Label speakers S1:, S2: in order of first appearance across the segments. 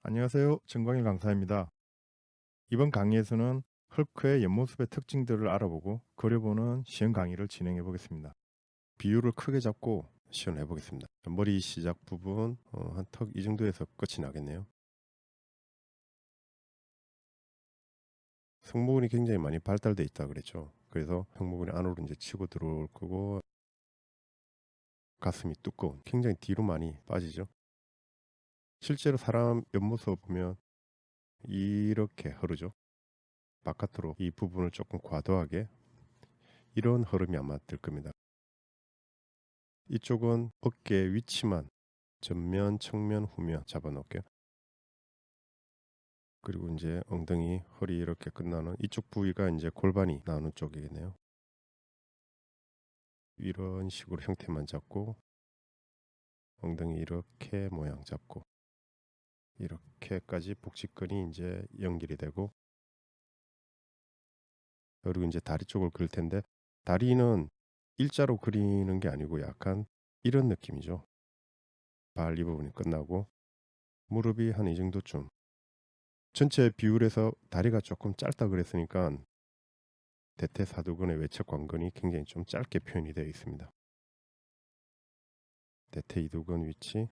S1: 안녕하세요. 정광일 강사입니다. 이번 강의에서는 헐크의 옆모습의 특징들을 알아보고 그려보는 시연 강의를 진행해 보겠습니다. 비율을 크게 잡고 시연해 보겠습니다. 머리 시작 부분 한 턱 이 정도에서 끝이 나겠네요. 승모근이 굉장히 많이 발달돼 있다 그랬죠. 그래서 승모근이 안으로 이제 치고 들어올 거고, 가슴이 두꺼운, 굉장히 뒤로 많이 빠지죠. 실제로 사람 옆모습 보면 이렇게 흐르죠. 바깥으로 이 부분을 조금 과도하게, 이런 흐름이 아마 될 겁니다. 이쪽은 어깨 위치만 전면, 측면, 후면 잡아 놓을게요. 그리고 이제 엉덩이, 허리 이렇게 끝나는 이쪽 부위가 이제 골반이 나오는 쪽이겠네요. 이런 식으로 형태만 잡고, 엉덩이 이렇게 모양 잡고, 이렇게까지 복직근이 이제 연결이 되고, 그리고 이제 다리 쪽을 그릴 텐데, 다리는 일자로 그리는 게 아니고 약간 이런 느낌이죠. 발 이 부분이 끝나고 무릎이 한 이 정도쯤. 전체 비율에서 다리가 조금 짧다 그랬으니까 대퇴사두근의 외측 관근이 굉장히 좀 짧게 표현이 되어 있습니다. 대퇴이두근 위치,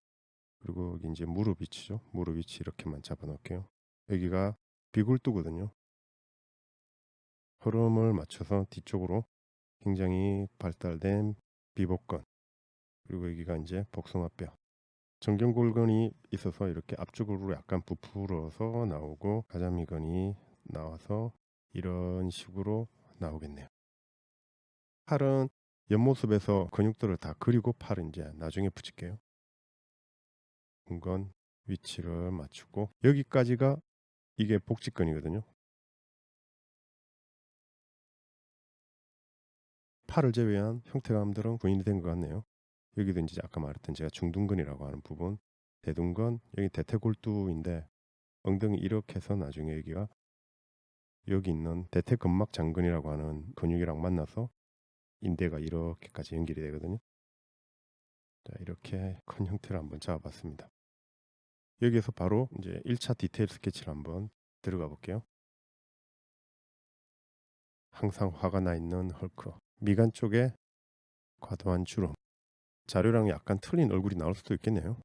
S1: 그리고 여기 이제 무릎 위치죠. 무릎 위치 이렇게만 잡아 놓을게요. 여기가 비굴두거든요. 흐름을 맞춰서 뒤쪽으로 굉장히 발달된 비복근, 그리고 여기가 이제 복숭아뼈, 정경골근이 있어서 이렇게 앞쪽으로 약간 부풀어서 나오고, 가자미근이 나와서 이런 식으로 나오겠네요. 팔은 옆모습에서 근육들을 다 그리고 팔은 이제 나중에 붙일게요. 중간 위치를 맞추고, 여기까지가 이게 복직근이거든요. 팔을 제외한 형태감들은 구인이 된 것 같네요. 여기도 이제 아까 말했던 제가 중둔근이라고 하는 부분, 대둔근, 여기 대퇴골두인데 엉덩이 이렇게 해서 나중에 여기가 여기 있는 대퇴근막 장근이라고 하는 근육이랑 만나서 인대가 이렇게까지 연결이 되거든요. 자, 이렇게 큰 형태를 한번 잡아봤습니다. 여기에서 바로 이제 1차 디테일 스케치를 한번 들어가 볼게요. 항상 화가 나 있는 헐크, 미간 쪽에 과도한 주름, 자료랑 약간 틀린 얼굴이 나올 수도 있겠네요.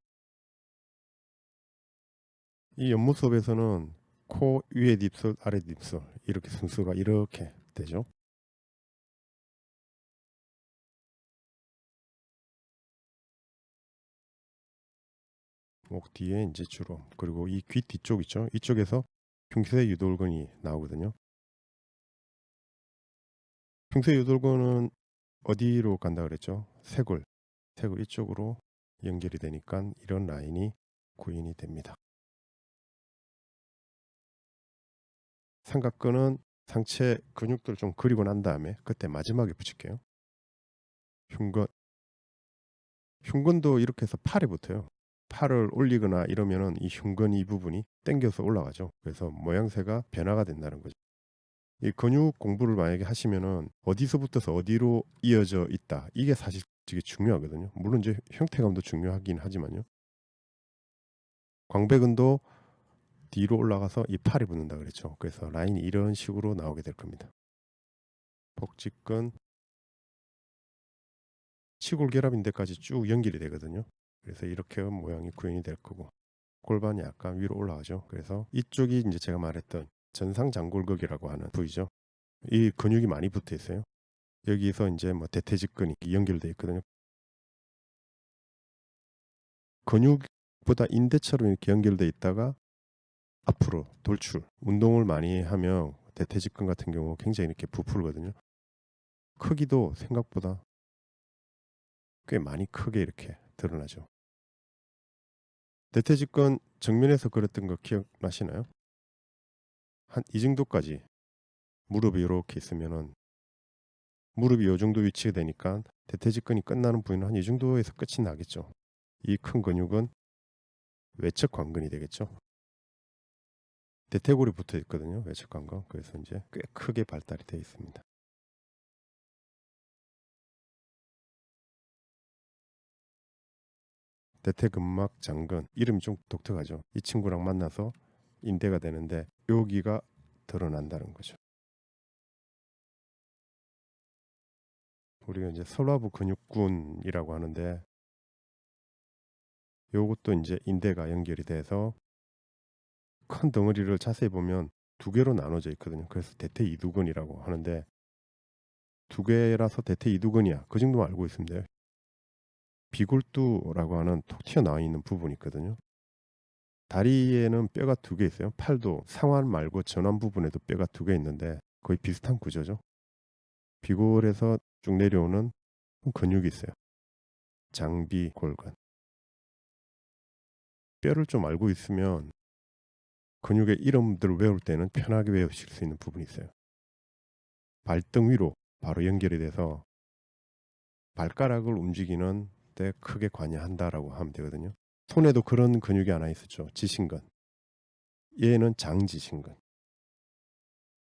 S1: 이 옆모습에서는 코 위에 립술, 아래 립술 이렇게 순서가 이렇게 되죠. 목 뒤에 이제 주름, 그리고 이 귀 뒤쪽 있죠. 이쪽에서 흉쇄 유돌근이 나오거든요. 흉쇄 유돌근은 어디로 간다 그랬죠? 쇄골, 쇄골 이쪽으로 연결이 되니까 이런 라인이 구인이 됩니다. 삼각근은 상체 근육들 좀 그리고 난 다음에 그때 마지막에 붙일게요. 흉근, 흉근도 이렇게 해서 팔에 붙어요. 팔을 올리거나 이러면은 이 흉근 이 부분이 당겨서 올라가죠. 그래서 모양새가 변화가 된다는 거죠. 이 근육 공부를 만약에 하시면은 어디서부터서 어디로 이어져 있다, 이게 사실 되게 중요하거든요. 물론 이제 형태감도 중요하긴 하지만요. 광배근도 뒤로 올라가서 이 팔이 붙는다 그랬죠. 그래서 라인이 이런 식으로 나오게 될 겁니다. 복직근, 치골결합인대까지 쭉 연결이 되거든요. 그래서 이렇게 모양이 구현이 될 거고, 골반이 약간 위로 올라가죠. 그래서 이쪽이 이제 제가 말했던 전상장골격이라고 하는 부위죠. 이 근육이 많이 붙어 있어요. 여기서 이제 뭐 대퇴직근이 연결되어 있거든요. 근육보다 인대처럼 이렇게 연결되어 있다가 앞으로 돌출, 운동을 많이 하면 대퇴직근 같은 경우 굉장히 이렇게 부풀거든요. 크기도 생각보다 꽤 많이 크게 이렇게 드러나죠. 대퇴직근 정면에서 그렸던 거 기억나시나요? 한 이 정도까지 무릎이 이렇게 있으면은, 무릎이 이 정도 위치가 되니까 대퇴직근이 끝나는 부위는 한 이 정도에서 끝이 나겠죠. 이 큰 근육은 외측 관근이 되겠죠. 대퇴골이 붙어 있거든요. 외측 관근. 그래서 이제 꽤 크게 발달이 되어 있습니다. 대퇴근막 장근, 이름이 좀 독특하죠. 이 친구랑 만나서 인대가 되는데 여기가 드러난다는 거죠. 우리가 이제 설화부 근육군이라고 하는데 요것도 이제 인대가 연결이 돼서 큰 덩어리를 자세히 보면 두 개로 나눠져 있거든요. 그래서 대퇴이두근이라고 하는데 두 개라서 대퇴이두근이야. 그 정도만 알고 있습니다. 비골두라고 하는 톡 튀어나와 있는 부분이 있거든요. 다리에는 뼈가 두 개 있어요. 팔도 상완 말고 전완 부분에도 뼈가 두 개 있는데 거의 비슷한 구조죠. 비골에서 쭉 내려오는 근육이 있어요. 장비골근. 뼈를 좀 알고 있으면 근육의 이름들을 외울 때는 편하게 외우실 수 있는 부분이 있어요. 발등 위로 바로 연결이 돼서 발가락을 움직이는 데 크게 관여한다라고 하면 되거든요. 손에도 그런 근육이 하나 있었죠. 지신근. 얘는 장지신근.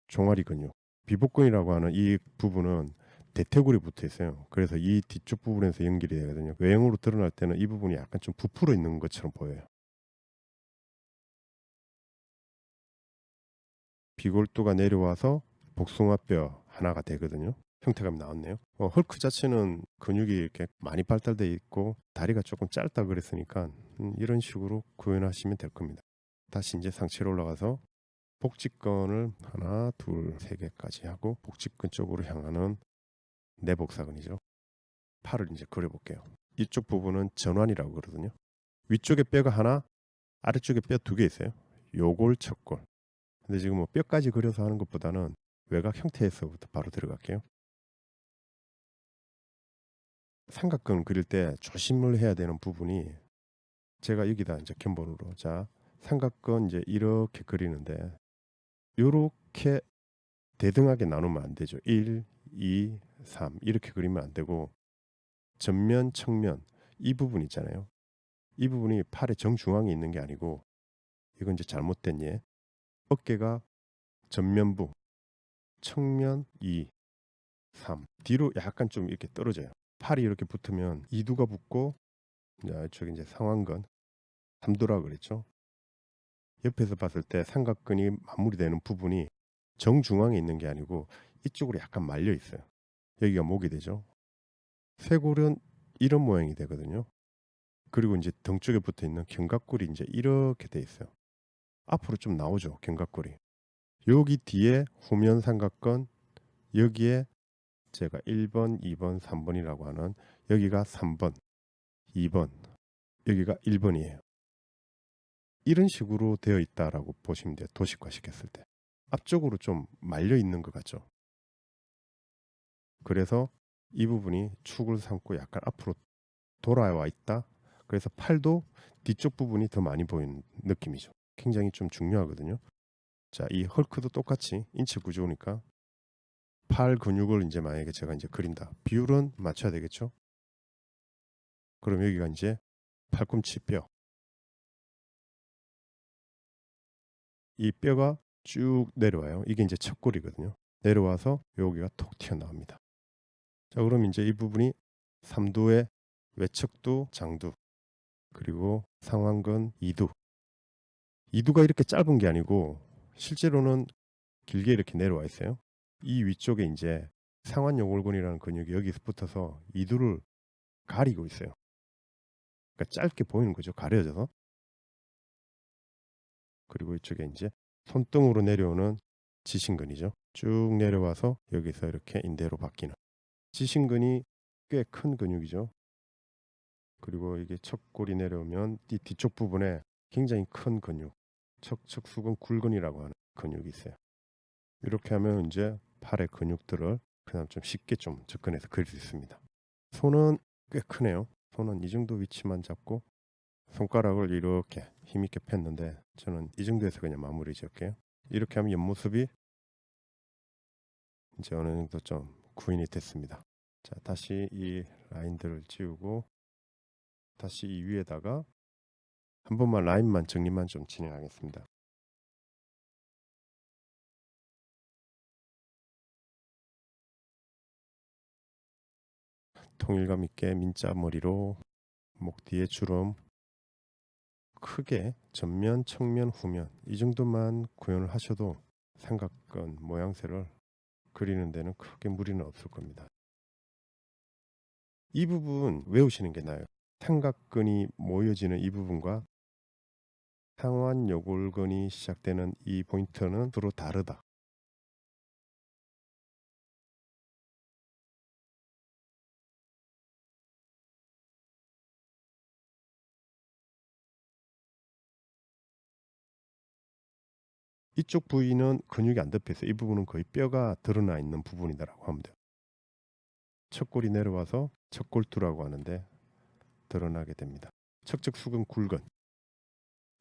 S1: 종아리 근육. 비복근이라고 하는 이 부분은 대퇴골이 붙어 있어요. 그래서 이 뒤쪽 부분에서 연결이 되거든요. 외형으로 드러날 때는 이 부분이 약간 좀 부풀어 있는 것처럼 보여요. 비골두가 내려와서 복숭아뼈 하나가 되거든요. 형태감이 나왔네요. 헐크 자체는 근육이 이렇게 많이 발달돼 있고 다리가 조금 짧다 그랬으니까 이런 식으로 구현하시면 될 겁니다. 다시 이제 상체로 올라가서 복직근을 하나, 둘, 세 개까지 하고 복직근 쪽으로 향하는 내복사근이죠. 팔을 이제 그려볼게요. 이쪽 부분은 전완이라고 그러거든요. 위쪽에 뼈가 하나, 아래쪽에 뼈 두 개 있어요. 요골, 척골. 근데 지금 뭐 뼈까지 그려서 하는 것보다는 외곽 형태에서부터 바로 들어갈게요. 삼각근 그릴 때 조심을 해야 되는 부분이 제가 여기다 이제 견본으로 자 삼각근 이제 이렇게 그리는데 요렇게 대등하게 나누면 안 되죠. 1, 2, 3 이렇게 그리면 안 되고 전면, 측면 이 부분 있잖아요. 이 부분이 팔의 정중앙에 있는 게 아니고 이건 이제 잘못된 예. 어깨가 전면부, 측면 2, 3 뒤로 약간 좀 이렇게 떨어져요. 팔이 이렇게 붙으면 이두가 붙고 저기 이제 상완근 삼두라 그랬죠. 옆에서 봤을 때 삼각근이 마무리되는 부분이 정중앙에 있는 게 아니고 이쪽으로 약간 말려 있어요. 여기가 목이 되죠. 쇄골은 이런 모양이 되거든요. 그리고 이제 등 쪽에 붙어 있는 견갑골이 이제 이렇게 돼 있어요. 앞으로 좀 나오죠, 견갑골이. 여기 뒤에 후면 삼각근 여기에 제가 1번, 2번, 3번이라고 하는 여기가 3번, 2번, 여기가 1번이에요. 이런 식으로 되어 있다라고 보시면 돼요. 도식화 시켰을 때. 앞쪽으로 좀 말려 있는 것 같죠. 그래서 이 부분이 축을 삼고 약간 앞으로 돌아와 있다. 그래서 팔도 뒤쪽 부분이 더 많이 보이는 느낌이죠. 굉장히 좀 중요하거든요. 자, 이 헐크도 똑같이 인체 구조니까 팔 근육을 이제 만약에 제가 이제 그린다. 비율은 맞춰야 되겠죠. 그럼 여기가 이제 팔꿈치 뼈. 이 뼈가 쭉 내려와요. 이게 이제 척골이거든요. 내려와서 여기가 톡 튀어나옵니다. 자, 그럼 이제 이 부분이 삼두의 외척두, 장두, 그리고 상완근, 이두. 이두가 이렇게 짧은 게 아니고 실제로는 길게 이렇게 내려와 있어요. 이 위쪽에 이제 상완요골근이라는 근육이 여기서 붙어서 이두를 가리고 있어요. 그러니까 짧게 보이는 거죠. 가려져서. 그리고 이쪽에 이제 손등으로 내려오는 지신근이죠. 쭉 내려와서 여기서 이렇게 인대로 바뀌는. 지신근이 꽤 큰 근육이죠. 그리고 이게 척골이 내려오면 이 뒤쪽 부분에 굉장히 큰 근육, 척척수근 굴근이라고 하는 근육이 있어요. 이렇게 하면 이제 팔의 근육들을 그냥 좀 쉽게 좀 접근해서 그릴 수 있습니다. 손은 꽤 크네요. 손은 이 정도 위치만 잡고 손가락을 이렇게 힘있게 폈는데 저는 이 정도에서 그냥 마무리 지을게요. 이렇게 하면 옆모습이 이제 어느 정도 좀 구인이 됐습니다. 자, 다시 이 라인들을 지우고 다시 이 위에다가 한 번만 라인만 정리만 좀 진행하겠습니다. 통일감 있게 민자 머리로 목 뒤에 주름 크게 전면, 측면, 후면 이 정도만 구현을 하셔도 삼각근 모양새를 그리는 데는 크게 무리는 없을 겁니다. 이 부분 외우시는 게 나아요. 삼각근이 모여지는 이 부분과 상완 요골근이 시작되는 이 포인트는 서로 다르다. 이쪽 부위는 근육이 안 덮여 있어요. 이 부분은 거의 뼈가 드러나 있는 부분이다라고 하면 돼요. 척골이 내려와서 척골두라고 하는데 드러나게 됩니다. 척측수근 굴근.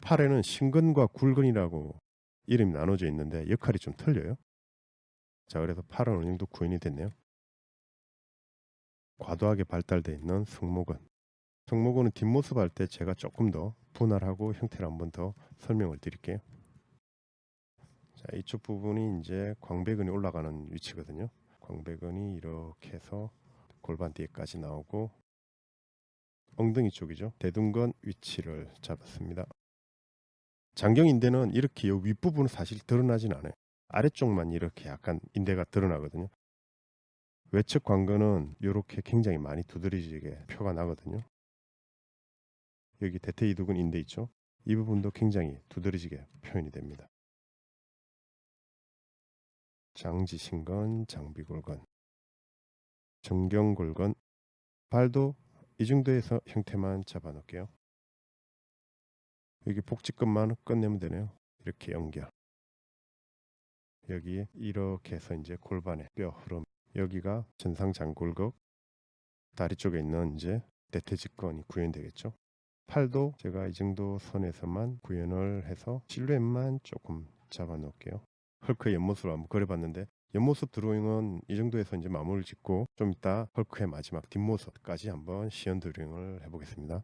S1: 팔에는 신근과 굴근이라고 이름이 나눠져 있는데 역할이 좀 틀려요. 자, 그래서 팔은 어느 정도 구현이 됐네요. 과도하게 발달되어 있는 승모근. 승모근은 뒷모습 할 때 제가 조금 더 분할하고 형태를 한번 더 설명을 드릴게요. 자, 이쪽 부분이 이제 광배근이 올라가는 위치거든요. 광배근이 이렇게 해서 골반 뒤에까지 나오고 엉덩이 쪽이죠. 대둔근 위치를 잡았습니다. 장경인대는 이렇게 요 윗부분은 사실 드러나진 않아요. 아래쪽만 이렇게 약간 인대가 드러나거든요. 외측 광근은 이렇게 굉장히 많이 두드러지게 표가 나거든요. 여기 대퇴이두근 인대 있죠. 이 부분도 굉장히 두드러지게 표현이 됩니다. 장지신근, 장비골근, 정경골근, 발도 이 정도에서 형태만 잡아 놓을게요. 여기 복직근만 끝내면 되네요. 이렇게 연결. 여기 이렇게 해서 이제 골반의 뼈 흐름. 여기가 전상장골극, 다리 쪽에 있는 이제 대퇴직근이 구현되겠죠. 팔도 제가 이 정도 선에서만 구현을 해서 실루엣만 조금 잡아 놓을게요. 헐크의 옆모습을 한번 그려봤는데 옆모습 드로잉은 이 정도에서 이제 마무리를 짓고 좀 이따 헐크의 마지막 뒷모습까지 한번 시연 드로잉을 해보겠습니다.